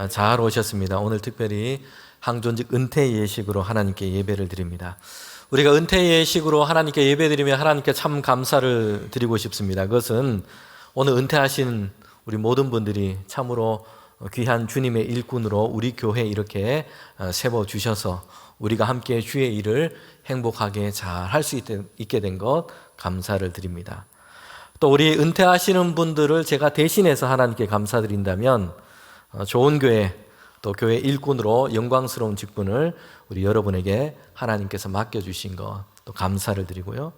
잘 오셨습니다. 오늘 특별히 항존직 은퇴 예식으로 하나님께 예배를 드립니다. 우리가 은퇴 예식으로 하나님께 예배드리며 하나님께 참 감사를 드리고 싶습니다. 그것은 오늘 은퇴하신 우리 모든 분들이 참으로 귀한 주님의 일꾼으로 우리 교회에 이렇게 세워주셔서 우리가 함께 주의 일을 행복하게 잘 할 수 있게 된 것 감사를 드립니다. 또 우리 은퇴하시는 분들을 제가 대신해서 하나님께 감사드린다면 좋은 교회 또 교회 일꾼으로 영광스러운 직분을 우리 여러분에게 하나님께서 맡겨주신 것 또 감사를 드리고요.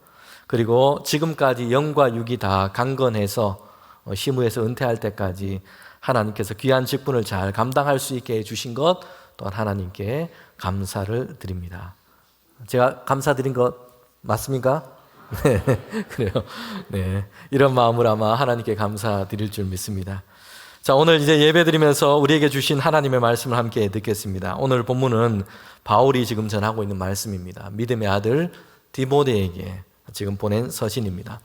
그리고 지금까지 영과 육이 다 강건해서 시무에서 은퇴할 때까지 하나님께서 귀한 직분을 잘 감당할 수 있게 해주신 것 또한 하나님께 감사를 드립니다. 제가 감사드린 것 맞습니까? 네, 그래요. 네, 이런 마음으로 아마 하나님께 감사드릴 줄 믿습니다. 자, 오늘 이제 예배드리면서 우리에게 주신 하나님의 말씀을 함께 듣겠습니다. 오늘 본문은 바울이 지금 전하고 있는 말씀입니다. 믿음의 아들 디모데에게 지금 보낸 서신입니다.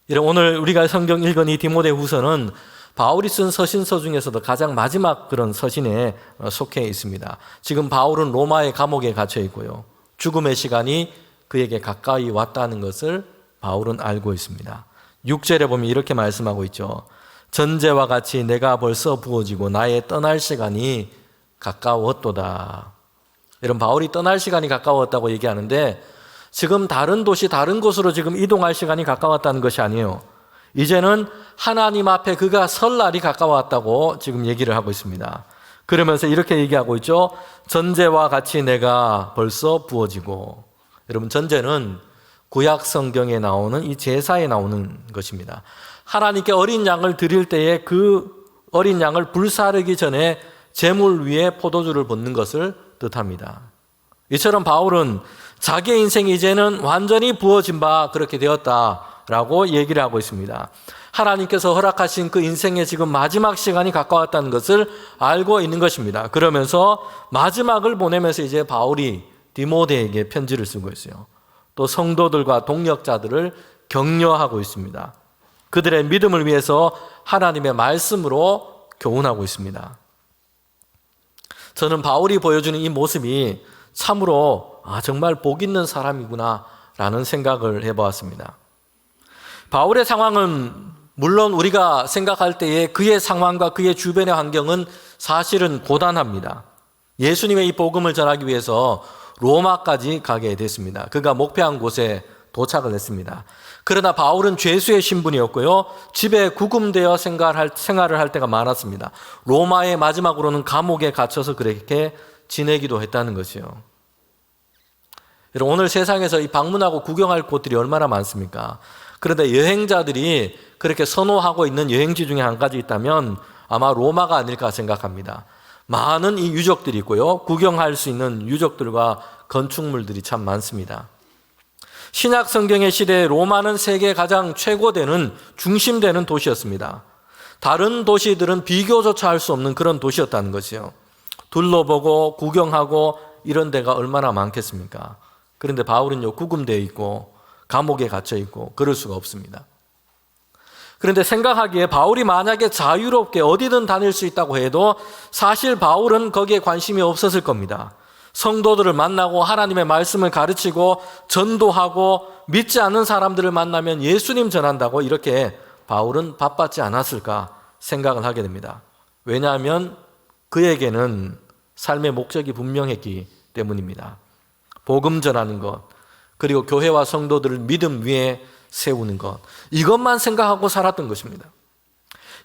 이런 오늘 우리가 성경 읽은 이 디모데 후서는 바울이 쓴 서신서 중에서도 가장 마지막 그런 서신에 속해 있습니다. 지금 바울은 로마의 감옥에 갇혀 있고요. 죽음의 시간이 그에게 가까이 왔다는 것을 바울은 알고 있습니다. 6절에 보면 이렇게 말씀하고 있죠. 전제와 같이 내가 벌써 부어지고 나의 떠날 시간이 가까웠도다. 이런 바울이 떠날 시간이 가까웠다고 얘기하는데 지금 다른 도시 다른 곳으로 지금 이동할 시간이 가까웠다는 것이 아니에요. 이제는 하나님 앞에 그가 설 날이 가까웠다고 지금 얘기를 하고 있습니다. 그러면서 이렇게 얘기하고 있죠. 전제와 같이 내가 벌써 부어지고. 여러분, 전제는 구약 성경에 나오는 이 제사에 나오는 것입니다. 하나님께 어린 양을 드릴 때에 그 어린 양을 불사르기 전에 제물 위에 포도주를 붓는 것을 뜻합니다. 이처럼 바울은 자기의 인생이 이제는 완전히 부어진 바 그렇게 되었다라고 얘기를 하고 있습니다. 하나님께서 허락하신 그 인생의 지금 마지막 시간이 가까웠다는 것을 알고 있는 것입니다. 그러면서 마지막을 보내면서 이제 바울이 디모데에게 편지를 쓰고 있어요. 또 성도들과 동역자들을 격려하고 있습니다. 그들의 믿음을 위해서 하나님의 말씀으로 교훈하고 있습니다. 저는 바울이 보여주는 이 모습이 참으로 정말 복 있는 사람이구나 라는 생각을 해보았습니다. 바울의 상황은 물론 우리가 생각할 때에 그의 상황과 그의 주변의 환경은 사실은 고단합니다. 예수님의 이 복음을 전하기 위해서 로마까지 가게 됐습니다. 그가 목표한 곳에 도착을 했습니다. 그러나 바울은 죄수의 신분이었고요. 집에 구금되어 생활을 할 때가 많았습니다. 로마의 마지막으로는 감옥에 갇혀서 그렇게 지내기도 했다는 것이요. 여러분, 오늘 세상에서 이 방문하고 구경할 곳들이 얼마나 많습니까? 그런데 여행자들이 그렇게 선호하고 있는 여행지 중에 한 가지 있다면 아마 로마가 아닐까 생각합니다. 많은 이 유적들이 있고요. 구경할 수 있는 유적들과 건축물들이 참 많습니다. 신약 성경의 시대에 로마는 세계 가장 최고되는 중심되는 도시였습니다. 다른 도시들은 비교조차 할 수 없는 그런 도시였다는 것이요. 둘러보고 구경하고 이런 데가 얼마나 많겠습니까? 그런데 바울은요, 구금되어 있고 감옥에 갇혀 있고 그럴 수가 없습니다. 그런데 생각하기에 바울이 만약에 자유롭게 어디든 다닐 수 있다고 해도 사실 바울은 거기에 관심이 없었을 겁니다. 성도들을 만나고 하나님의 말씀을 가르치고 전도하고 믿지 않는 사람들을 만나면 예수님 전한다고 이렇게 바울은 바빴지 않았을까 생각을 하게 됩니다. 왜냐하면 그에게는 삶의 목적이 분명했기 때문입니다. 복음 전하는 것, 그리고 교회와 성도들을 믿음 위에 세우는 것, 이것만 생각하고 살았던 것입니다.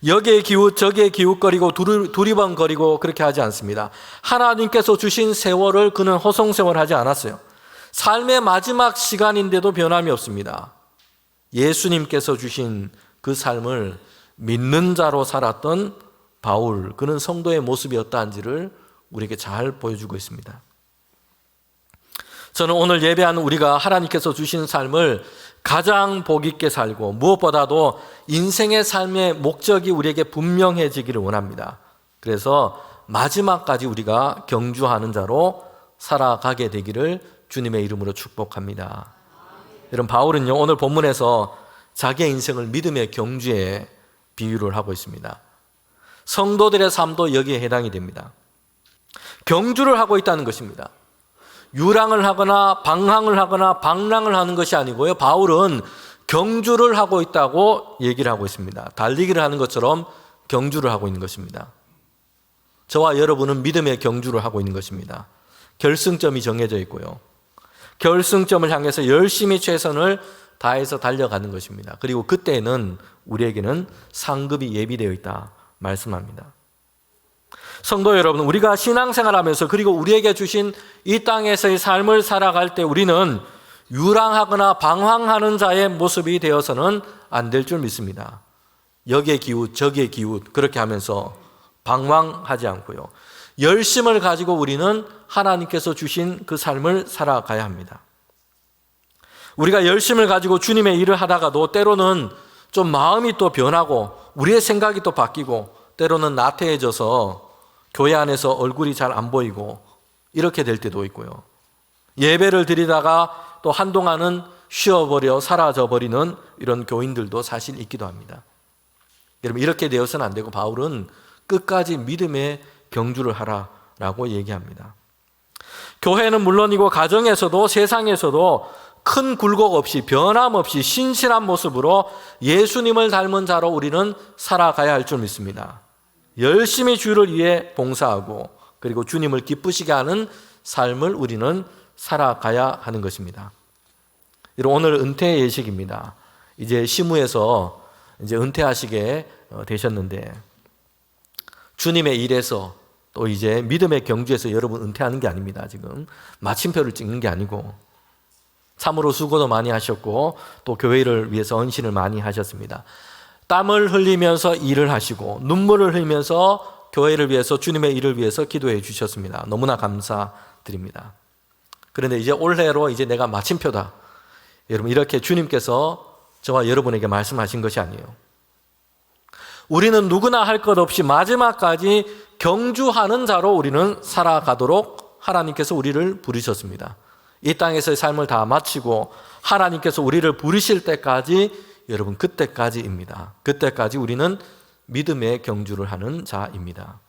여기에 기웃 저기에 기웃거리고 두리번거리고 그렇게 하지 않습니다. 하나님께서 주신 세월을 그는 허송세월하지 않았어요. 삶의 마지막 시간인데도 변함이 없습니다. 예수님께서 주신 그 삶을 믿는 자로 살았던 바울, 그는 성도의 모습이 어떠한지를 우리에게 잘 보여주고 있습니다. 저는 오늘 예배하는 우리가 하나님께서 주신 삶을 가장 복 있게 살고 무엇보다도 인생의 삶의 목적이 우리에게 분명해지기를 원합니다. 그래서 마지막까지 우리가 경주하는 자로 살아가게 되기를 주님의 이름으로 축복합니다. 여러분, 바울은요, 오늘 본문에서 자기의 인생을 믿음의 경주에 비유를 하고 있습니다. 성도들의 삶도 여기에 해당이 됩니다. 경주를 하고 있다는 것입니다. 유랑을 하거나 방황을 하거나 방랑을 하는 것이 아니고요. 바울은 경주를 하고 있다고 얘기를 하고 있습니다. 달리기를 하는 것처럼 경주를 하고 있는 것입니다. 저와 여러분은 믿음의 경주를 하고 있는 것입니다. 결승점이 정해져 있고요. 결승점을 향해서 열심히 최선을 다해서 달려가는 것입니다. 그리고 그때는 우리에게는 상급이 예비되어 있다 말씀합니다. 성도 여러분, 우리가 신앙생활하면서 그리고 우리에게 주신 이 땅에서의 삶을 살아갈 때 우리는 유랑하거나 방황하는 자의 모습이 되어서는 안 될 줄 믿습니다. 여기에 기웃 저기에 기웃 그렇게 하면서 방황하지 않고요. 열심을 가지고 우리는 하나님께서 주신 그 삶을 살아가야 합니다. 우리가 열심을 가지고 주님의 일을 하다가도 때로는 좀 마음이 또 변하고 우리의 생각이 또 바뀌고 때로는 나태해져서 교회 안에서 얼굴이 잘 안 보이고 이렇게 될 때도 있고요. 예배를 드리다가 또 한동안은 쉬어버려 사라져버리는 이런 교인들도 사실 있기도 합니다. 여러분, 이렇게 되어서는 안 되고 바울은 끝까지 믿음의 경주를 하라라고 얘기합니다. 교회는 물론이고 가정에서도 세상에서도 큰 굴곡 없이 변함없이 신실한 모습으로 예수님을 닮은 자로 우리는 살아가야 할 줄 믿습니다. 열심히 주를 위해 봉사하고 그리고 주님을 기쁘시게 하는 삶을 우리는 살아가야 하는 것입니다. 오늘 은퇴 예식입니다. 이제 시무에서 이제 은퇴하시게 되셨는데 주님의 일에서 또 이제 믿음의 경주에서 여러분 은퇴하는 게 아닙니다. 지금 마침표를 찍는 게 아니고 참으로 수고도 많이 하셨고 또 교회를 위해서 헌신을 많이 하셨습니다. 땀을 흘리면서 일을 하시고 눈물을 흘리면서 교회를 위해서 주님의 일을 위해서 기도해 주셨습니다. 너무나 감사드립니다. 그런데 이제 올해로 이제 내가 마침표다. 여러분, 이렇게 주님께서 저와 여러분에게 말씀하신 것이 아니에요. 우리는 누구나 할 것 없이 마지막까지 경주하는 자로 우리는 살아가도록 하나님께서 우리를 부르셨습니다. 이 땅에서의 삶을 다 마치고 하나님께서 우리를 부르실 때까지 여러분 그때까지입니다. 그때까지 우리는 믿음의 경주를 하는 자입니다.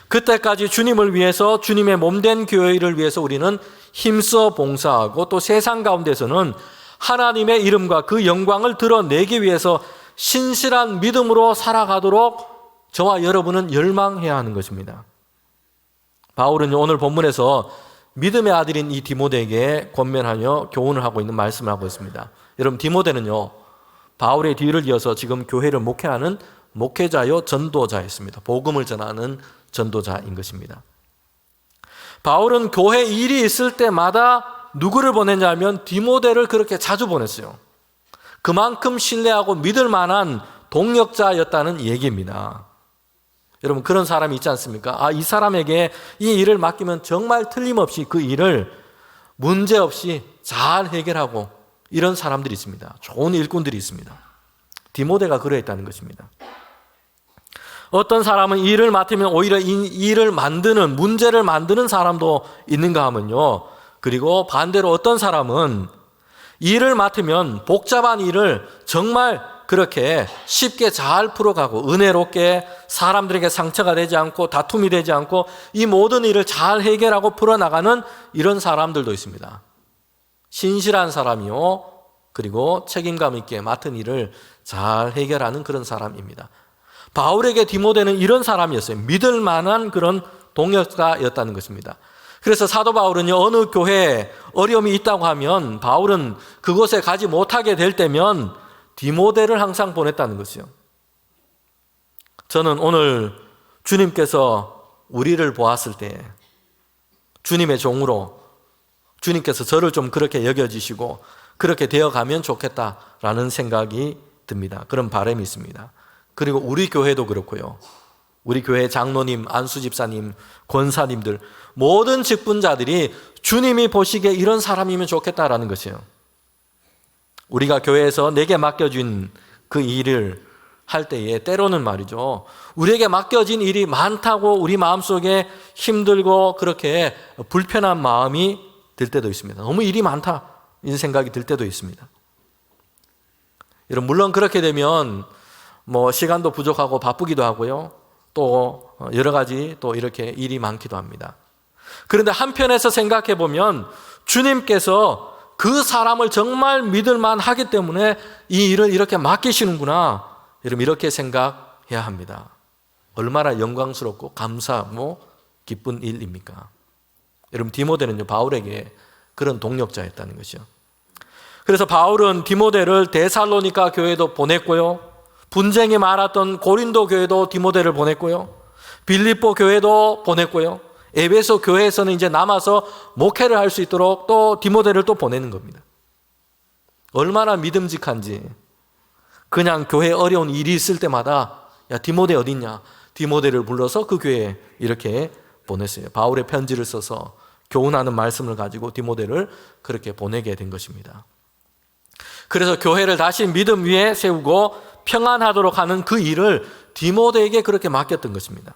그때까지 주님을 위해서 주님의 몸된 교회를 위해서 우리는 힘써 봉사하고 또 세상 가운데서는 하나님의 이름과 그 영광을 드러내기 위해서 신실한 믿음으로 살아가도록 저와 여러분은 열망해야 하는 것입니다. 바울은 오늘 본문에서 믿음의 아들인 이 디모데에게 권면하며 교훈을 하고 있는 말씀을 하고 있습니다. 여러분, 디모데는요 바울의 뒤를 이어서 지금 교회를 목회하는 목회자요 전도자였습니다. 복음을 전하는 전도자인 것입니다. 바울은 교회 일이 있을 때마다 누구를 보냈냐면 디모데를 그렇게 자주 보냈어요. 그만큼 신뢰하고 믿을 만한 동역자였다는 얘기입니다. 여러분, 그런 사람이 있지 않습니까? 이 사람에게 이 일을 맡기면 정말 틀림없이 그 일을 문제없이 잘 해결하고 이런 사람들이 있습니다. 좋은 일꾼들이 있습니다. 디모데가 그러했다는 것입니다. 어떤 사람은 이 일을 맡으면 오히려 이 일을 만드는, 문제를 만드는 사람도 있는가 하면요. 그리고 반대로 어떤 사람은 일을 맡으면 복잡한 일을 정말 그렇게 쉽게 잘 풀어가고 은혜롭게 사람들에게 상처가 되지 않고 다툼이 되지 않고 이 모든 일을 잘 해결하고 풀어나가는 이런 사람들도 있습니다. 신실한 사람이요. 그리고 책임감 있게 맡은 일을 잘 해결하는 그런 사람입니다. 바울에게 디모데는 이런 사람이었어요. 믿을 만한 그런 동역자였다는 것입니다. 그래서 사도 바울은요, 어느 교회에 어려움이 있다고 하면 바울은 그곳에 가지 못하게 될 때면 디모데를 항상 보냈다는 것이요. 저는 오늘 주님께서 우리를 보았을 때 주님의 종으로 주님께서 저를 좀 그렇게 여겨주시고 그렇게 되어가면 좋겠다라는 생각이 듭니다. 그런 바람이 있습니다. 그리고 우리 교회도 그렇고요. 우리 교회 장로님, 안수 집사님, 권사님들 모든 직분자들이 주님이 보시기에 이런 사람이면 좋겠다라는 것이에요. 우리가 교회에서 내게 맡겨준 그 일을 할 때에 때로는 말이죠. 우리에게 맡겨진 일이 많다고 우리 마음속에 힘들고 그렇게 불편한 마음이 들 때도 있습니다. 너무 일이 많다 이런 생각이 들 때도 있습니다. 여러분, 물론 그렇게 되면 시간도 부족하고 바쁘기도 하고요. 또 여러 가지 또 이렇게 일이 많기도 합니다. 그런데 한편에서 생각해 보면 주님께서 그 사람을 정말 믿을만 하기 때문에 이 일을 이렇게 맡기시는구나, 여러분 이렇게 생각해야 합니다. 얼마나 영광스럽고 감사하고 기쁜 일입니까? 여러분 디모데는요, 바울에게 그런 동력자였다는 것이죠. 그래서 바울은 디모데를 데살로니가 교회도 보냈고요, 분쟁이 많았던 고린도 교회도 디모데를 보냈고요, 빌립보 교회도 보냈고요, 에베소 교회에서는 이제 남아서 목회를 할 수 있도록 또 디모데를 또 보내는 겁니다. 얼마나 믿음직한지. 그냥 교회에 어려운 일이 있을 때마다 야 디모데 어디 있냐, 디모데를 불러서 그 교회에 이렇게 보냈어요. 바울의 편지를 써서 교훈하는 말씀을 가지고 디모데를 그렇게 보내게 된 것입니다. 그래서 교회를 다시 믿음 위에 세우고 평안하도록 하는 그 일을 디모데에게 그렇게 맡겼던 것입니다.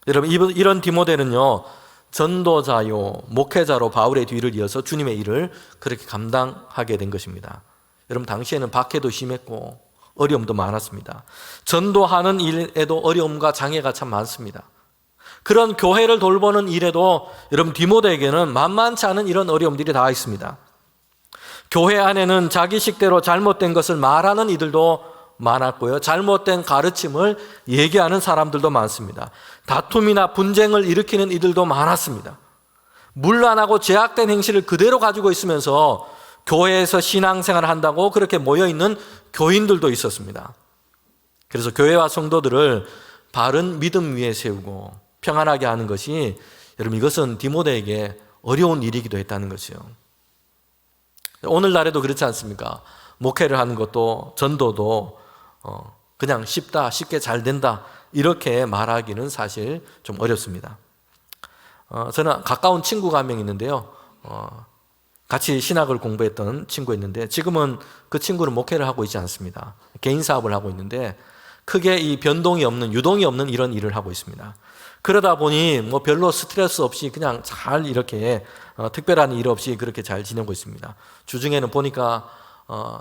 여러분 이런 디모데는요, 전도자요 목회자로 바울의 뒤를 이어서 주님의 일을 그렇게 감당하게 된 것입니다. 여러분 당시에는 박해도 심했고 어려움도 많았습니다. 전도하는 일에도 어려움과 장애가 참 많습니다. 그런 교회를 돌보는 일에도 여러분 디모데에게는 만만치 않은 이런 어려움들이 다 있습니다. 교회 안에는 자기식대로 잘못된 것을 말하는 이들도 많았고요, 잘못된 가르침을 얘기하는 사람들도 많습니다. 다툼이나 분쟁을 일으키는 이들도 많았습니다. 문란하고 제약된 행실을 그대로 가지고 있으면서 교회에서 신앙생활을 한다고 그렇게 모여있는 교인들도 있었습니다. 그래서 교회와 성도들을 바른 믿음 위에 세우고 평안하게 하는 것이, 여러분 이것은 디모데에게 어려운 일이기도 했다는 것이요. 오늘날에도 그렇지 않습니까? 목회를 하는 것도 전도도 그냥 쉽게 잘 된다 이렇게 말하기는 사실 좀 어렵습니다. 저는 가까운 친구가 한 명 있는데요, 같이 신학을 공부했던 친구가 있는데 지금은 그 친구는 목회를 하고 있지 않습니다. 개인 사업을 하고 있는데 크게 이 변동이 없는, 유동이 없는 이런 일을 하고 있습니다. 그러다 보니 뭐 별로 스트레스 없이 그냥 잘 이렇게 특별한 일 없이 그렇게 잘 지내고 있습니다. 주중에는 보니까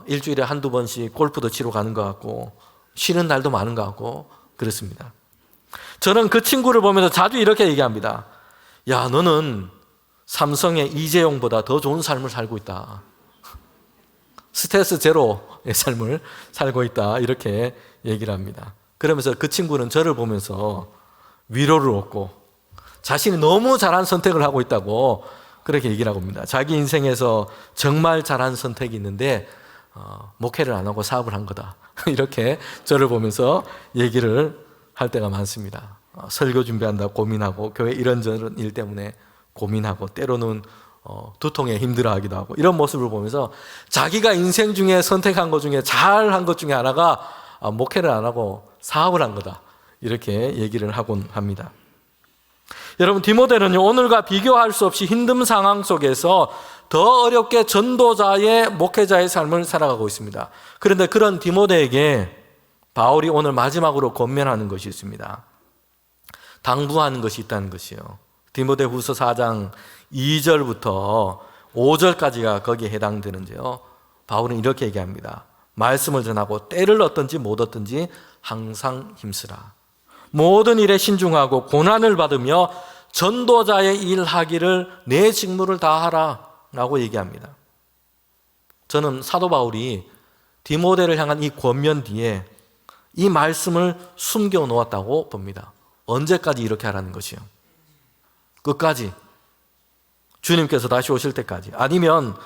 일주일에 한두 번씩 골프도 치러 가는 것 같고 쉬는 날도 많은 것 같고 그렇습니다. 저는 그 친구를 보면서 자주 이렇게 얘기합니다. 야, 너는 삼성의 이재용보다 더 좋은 삶을 살고 있다. 스트레스 제로의 삶을 살고 있다. 이렇게 얘기를 합니다. 그러면서 그 친구는 저를 보면서 위로를 얻고 자신이 너무 잘한 선택을 하고 있다고 그렇게 얘기를 하고 있습니다. 자기 인생에서 정말 잘한 선택이 있는데 목회를 안 하고 사업을 한 거다. 이렇게 저를 보면서 얘기를 할 때가 많습니다. 설교 준비한다고 고민하고 교회 이런저런 일 때문에 고민하고 때로는 두통에 힘들어하기도 하고 이런 모습을 보면서 자기가 인생 중에 선택한 것 중에 잘한 것 중에 하나가 목회를 안 하고 사업을 한 거다. 이렇게 얘기를 하곤 합니다. 여러분 디모데는요, 오늘과 비교할 수 없이 힘든 상황 속에서 더 어렵게 전도자의 목회자의 삶을 살아가고 있습니다. 그런데 그런 디모데에게 바울이 오늘 마지막으로 권면하는 것이 있습니다. 당부하는 것이 있다는 것이요. 디모데후서 4장 2절부터 5절까지가 거기에 해당되는데요, 바울은 이렇게 얘기합니다. 말씀을 전하고 때를 얻든지 못 얻든지 항상 힘쓰라. 모든 일에 신중하고 고난을 받으며 전도자의 일하기를 내 직무를 다하라 라고 얘기합니다. 저는 사도 바울이 디모데를 향한 이 권면 뒤에 이 말씀을 숨겨 놓았다고 봅니다. 언제까지 이렇게 하라는 것이요? 끝까지, 주님께서 다시 오실 때까지, 아니면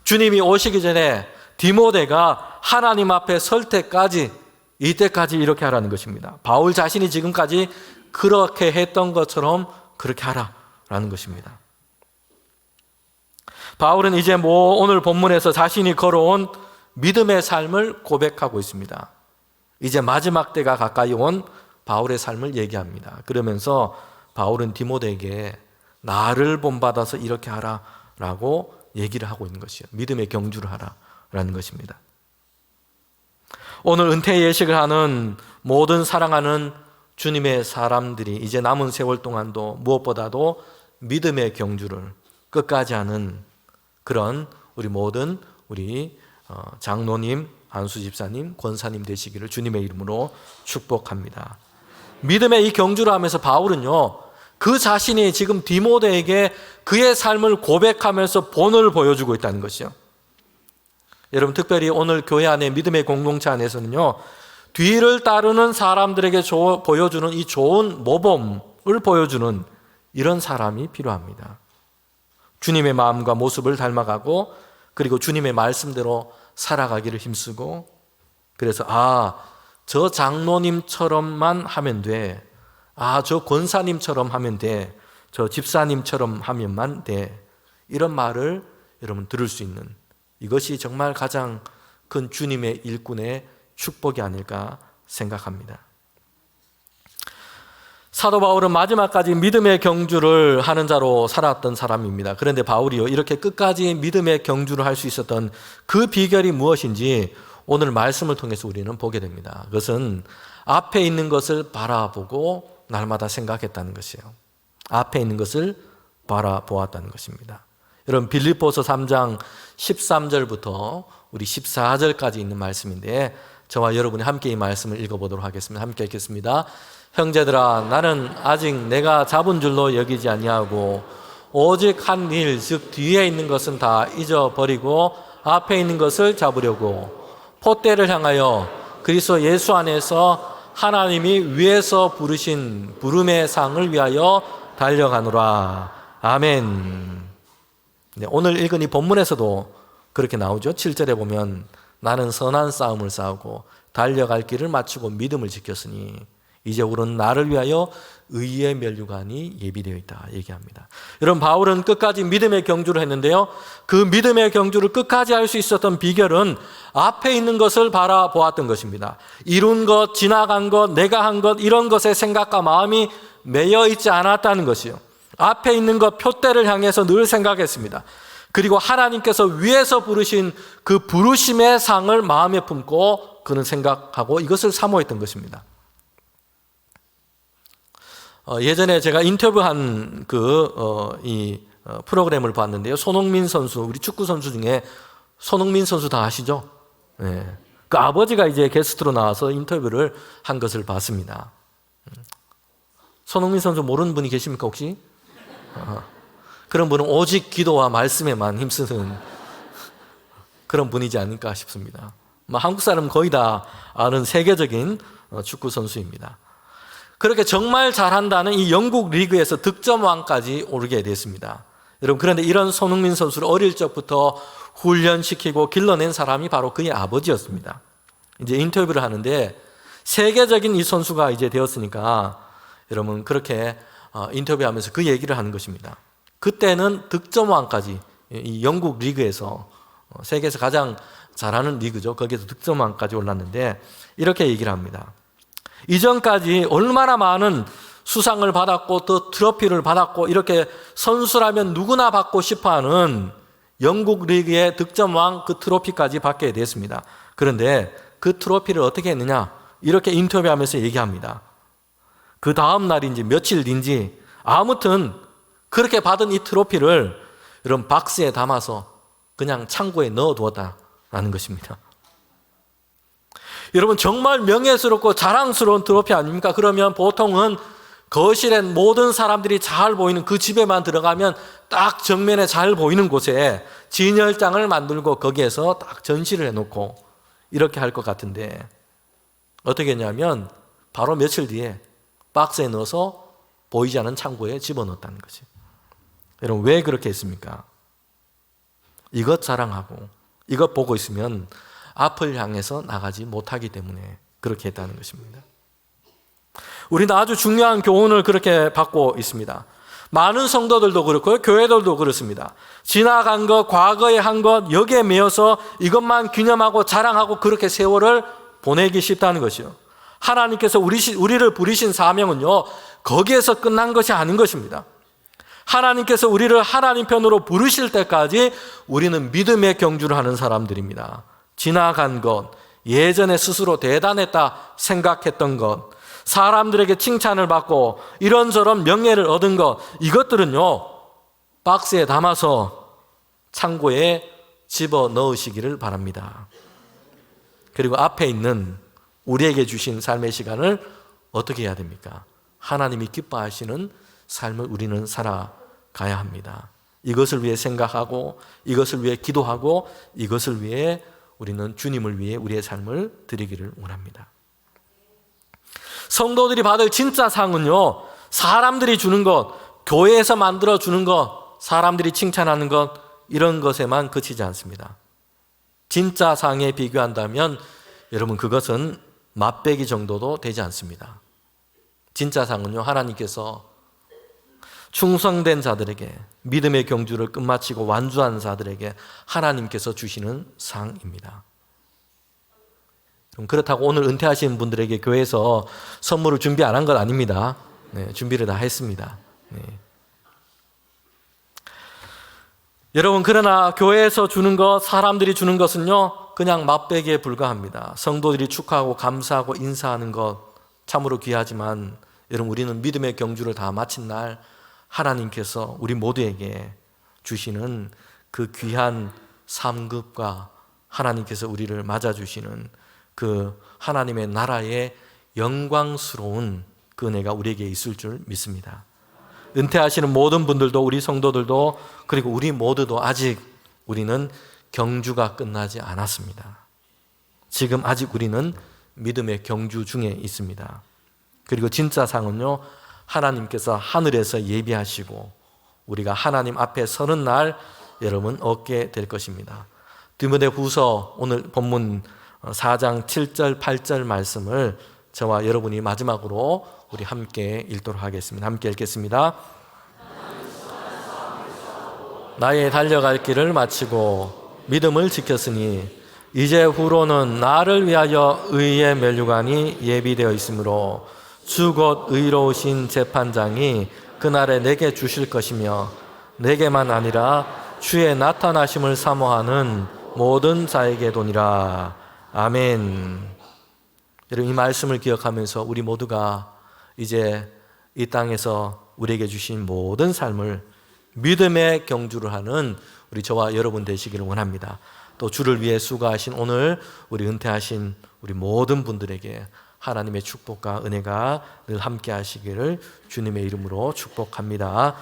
주님이 오시기 전에 디모데가 하나님 앞에 설 때까지, 이때까지 이렇게 하라는 것입니다. 바울 자신이 지금까지 그렇게 했던 것처럼 그렇게 하라라는 것입니다. 바울은 이제 오늘 본문에서 자신이 걸어온 믿음의 삶을 고백하고 있습니다. 이제 마지막 때가 가까이 온 바울의 삶을 얘기합니다. 그러면서 바울은 디모데에게 나를 본받아서 이렇게 하라라고 얘기를 하고 있는 것이요, 믿음의 경주를 하라라는 것입니다. 오늘 은퇴 예식을 하는 모든 사랑하는 주님의 사람들이 이제 남은 세월 동안도 무엇보다도 믿음의 경주를 끝까지 하는 그런 우리 모든 우리 장로님, 안수 집사님, 권사님 되시기를 주님의 이름으로 축복합니다. 믿음의 이 경주를 하면서 바울은요, 그 자신이 지금 디모데에게 그의 삶을 고백하면서 본을 보여주고 있다는 것이요. 여러분, 특별히 오늘 교회 안에 믿음의 공동체 안에서는요, 뒤를 따르는 사람들에게 보여주는 이 좋은 모범을 보여주는 이런 사람이 필요합니다. 주님의 마음과 모습을 닮아가고, 그리고 주님의 말씀대로 살아가기를 힘쓰고, 그래서 저 장로님처럼만 하면 돼. 저 권사님처럼 하면 돼. 저 집사님처럼 하면만 돼. 이런 말을 여러분 들을 수 있는, 이것이 정말 가장 큰 주님의 일꾼의 축복이 아닐까 생각합니다. 사도 바울은 마지막까지 믿음의 경주를 하는 자로 살았던 사람입니다. 그런데 바울이요, 이렇게 끝까지 믿음의 경주를 할 수 있었던 그 비결이 무엇인지 오늘 말씀을 통해서 우리는 보게 됩니다. 그것은 앞에 있는 것을 바라보고 날마다 생각했다는 것이에요. 앞에 있는 것을 바라보았다는 것입니다. 여러분, 빌립보서 3장 13절부터 우리 14절까지 있는 말씀인데, 저와 여러분이 함께 이 말씀을 읽어보도록 하겠습니다. 함께 읽겠습니다. 형제들아, 나는 아직 내가 잡은 줄로 여기지 아니하고 오직 한 일, 즉 뒤에 있는 것은 다 잊어버리고 앞에 있는 것을 잡으려고 폿대를 향하여 그리스도 예수 안에서 하나님이 위에서 부르신 부름의 상을 위하여 달려가노라. 아멘. 네, 오늘 읽은 이 본문에서도 그렇게 나오죠. 7절에 보면 나는 선한 싸움을 싸우고 달려갈 길을 마치고 믿음을 지켰으니 이제 우리는 나를 위하여 의의 면류관이 예비되어 있다 얘기합니다. 여러분, 바울은 끝까지 믿음의 경주를 했는데요, 그 믿음의 경주를 끝까지 할 수 있었던 비결은 앞에 있는 것을 바라보았던 것입니다. 이룬 것, 지나간 것, 내가 한 것, 이런 것에 생각과 마음이 매여 있지 않았다는 것이요. 앞에 있는 것, 폿대를 향해서 늘 생각했습니다. 그리고 하나님께서 위에서 부르신 그 부르심의 상을 마음에 품고 그는 생각하고 이것을 사모했던 것입니다. 예전에 제가 인터뷰한 프로그램을 봤는데요. 손흥민 선수, 우리 축구 선수 중에 손흥민 선수 다 아시죠? 네. 그 아버지가 이제 게스트로 나와서 인터뷰를 한 것을 봤습니다. 손흥민 선수 모르는 분이 계십니까, 혹시? 그런 분은 오직 기도와 말씀에만 힘쓰는 그런 분이지 않을까 싶습니다. 한국 사람 거의 다 아는 세계적인 축구 선수입니다. 그렇게 정말 잘한다는 이 영국 리그에서 득점왕까지 오르게 됐습니다. 여러분, 그런데 이런 손흥민 선수를 어릴 적부터 훈련시키고 길러낸 사람이 바로 그의 아버지였습니다. 이제 인터뷰를 하는데 세계적인 이 선수가 이제 되었으니까 여러분, 그렇게 인터뷰하면서 그 얘기를 하는 것입니다. 그때는 득점왕까지, 이 영국 리그에서 세계에서 가장 잘하는 리그죠. 거기에서 득점왕까지 올랐는데 이렇게 얘기를 합니다. 이전까지 얼마나 많은 수상을 받았고 또 트로피를 받았고 이렇게 선수라면 누구나 받고 싶어하는 영국 리그의 득점왕 그 트로피까지 받게 됐습니다. 그런데 그 트로피를 어떻게 했느냐, 이렇게 인터뷰하면서 얘기합니다. 그 다음 날인지 며칠 뒤인지 아무튼 그렇게 받은 이 트로피를 이런 박스에 담아서 그냥 창고에 넣어두었다라는 것입니다. 여러분, 정말 명예스럽고 자랑스러운 트로피 아닙니까? 그러면 보통은 거실에 모든 사람들이 잘 보이는 그 집에만 들어가면 딱 정면에 잘 보이는 곳에 진열장을 만들고 거기에서 딱 전시를 해놓고 이렇게 할 것 같은데 어떻게 했냐면 바로 며칠 뒤에 박스에 넣어서 보이지 않는 창고에 집어넣었다는 거지. 여러분, 왜 그렇게 했습니까? 이것 자랑하고 이것 보고 있으면 앞을 향해서 나가지 못하기 때문에 그렇게 했다는 것입니다. 우리는 아주 중요한 교훈을 그렇게 받고 있습니다. 많은 성도들도 그렇고요, 교회들도 그렇습니다. 지나간 것, 과거에 한 것, 여기에 매여서 이것만 기념하고 자랑하고 그렇게 세월을 보내기 쉽다는 것이요. 하나님께서 우리를 부르신 사명은요, 거기에서 끝난 것이 아닌 것입니다. 하나님께서 우리를 하나님 편으로 부르실 때까지 우리는 믿음의 경주를 하는 사람들입니다. 지나간 것, 예전에 스스로 대단했다 생각했던 것, 사람들에게 칭찬을 받고 이런저런 명예를 얻은 것, 이것들은요 박스에 담아서 창고에 집어넣으시기를 바랍니다. 그리고 앞에 있는 우리에게 주신 삶의 시간을 어떻게 해야 됩니까? 하나님이 기뻐하시는 삶을 우리는 살아가야 합니다. 이것을 위해 생각하고 이것을 위해 기도하고 이것을 위해 우리는 주님을 위해 우리의 삶을 드리기를 원합니다. 성도들이 받을 진짜 상은요, 사람들이 주는 것, 교회에서 만들어 주는 것, 사람들이 칭찬하는 것, 이런 것에만 그치지 않습니다. 진짜 상에 비교한다면 여러분 그것은 맛배기 정도도 되지 않습니다. 진짜 상은요, 하나님께서 충성된 자들에게, 믿음의 경주를 끝마치고 완주한 자들에게 하나님께서 주시는 상입니다. 그렇다고 오늘 은퇴하신 분들에게 교회에서 선물을 준비 안 한 건 아닙니다. 네, 준비를 다 했습니다. 네. 여러분, 그러나 교회에서 주는 것, 사람들이 주는 것은요, 그냥 맛배기에 불과합니다. 성도들이 축하하고 감사하고 인사하는 것 참으로 귀하지만 여러분, 우리는 믿음의 경주를 다 마친 날 하나님께서 우리 모두에게 주시는 그 귀한 상급과 하나님께서 우리를 맞아주시는 그 하나님의 나라의 영광스러운 그 은혜가 우리에게 있을 줄 믿습니다. 은퇴하시는 모든 분들도, 우리 성도들도, 그리고 우리 모두도 아직 우리는 경주가 끝나지 않았습니다. 지금 아직 우리는 믿음의 경주 중에 있습니다. 그리고 진짜 상은요, 하나님께서 하늘에서 예비하시고 우리가 하나님 앞에 서는 날 여러분 얻게 될 것입니다. 디모데후서 오늘 본문 4장 7절 8절 말씀을 저와 여러분이 마지막으로 우리 함께 읽도록 하겠습니다. 함께 읽겠습니다. 나의 달려갈 길을 마치고 믿음을 지켰으니 이제 후로는 나를 위하여 의의 면류관이 예비되어 있으므로 주 곧 의로우신 재판장이 그날에 내게 주실 것이며 내게만 아니라 주의 나타나심을 사모하는 모든 자에게 도니라. 아멘. 여러분, 이 말씀을 기억하면서 우리 모두가 이제 이 땅에서 우리에게 주신 모든 삶을 믿음의 경주를 하는 우리 저와 여러분 되시기를 원합니다. 또 주를 위해 수고하신 오늘 우리 은퇴하신 우리 모든 분들에게 하나님의 축복과 은혜가 늘 함께 하시기를 주님의 이름으로 축복합니다.